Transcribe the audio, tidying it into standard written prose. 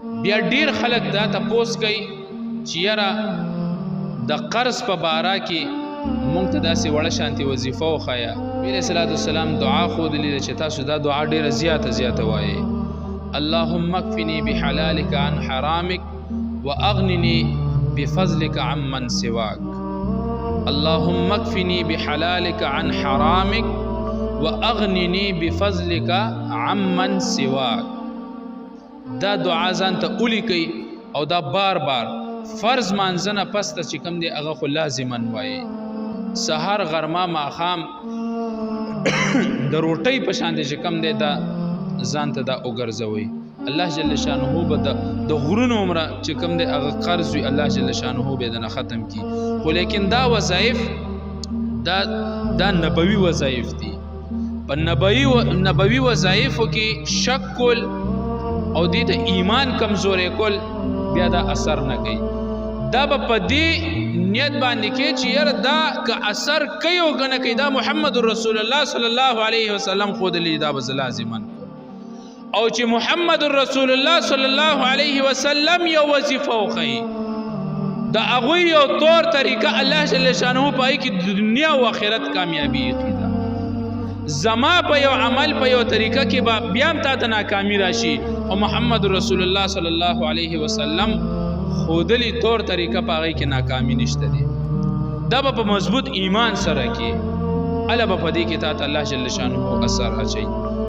بیا ډیر خلک دا تپوس کوي چې یاره د قرض په باره کې مونږ ته داسې وړه شانتي وظیفه وښایه. نبي علیه صلات وسلام دعا ښودلې ده چې تاسو دا دعا ډیره زیاته وایئ. اللهم اکفني بحلالک عن حرامک واغنني بفضلک عمن سواک. اللهم اکفني بحلالک عن حرامک واغنني بفضلک عمن سواک. دا دعا ځان ته ولیکئ او دا بار بار فرض مانځنه پس ته چې کوم دی هغه خو لازما وایي. سحر غرمه ماښام د روټۍ په شان دی چې کوم دی دا ځان ته دا وګرځوئ. الله جل شانه به د غرونو عمره چې کوم دی هغه قرض وي الله جل شانه به دنه ختم کی. خو لیکن دا وظایف دا نبوي وظایف دي. په نبوي وظایفو کې شک کول او دې ته ایمان کمزورې کول بیا دا اثر نه کوي. دا به په دې نیت باندې کې چې یاره دا که اثر کوي او که نه کوي دا محمد رسول الله صلی الله علیه وسلم ښودلي دا به زه لازما او چې محمد رسول الله صلی الله علیه وسلم یو وظیفه وښیي د هغوی یو طور طریقه الله جل شانه په هغې کې د دنیا او آخرت کامیابي ایښې ده. زما په یو عمل په یو طریقه کې به بیا هم تا ته ناکامي راشي او محمد رسول الله صلی الله علیه وسلم خودلی طور طریقه په هغې کې ناکامي نشته دی. دا به په مضبوط ایمان سره کې الله به په دې کې تا ته الله جل شانه اثر اچوي.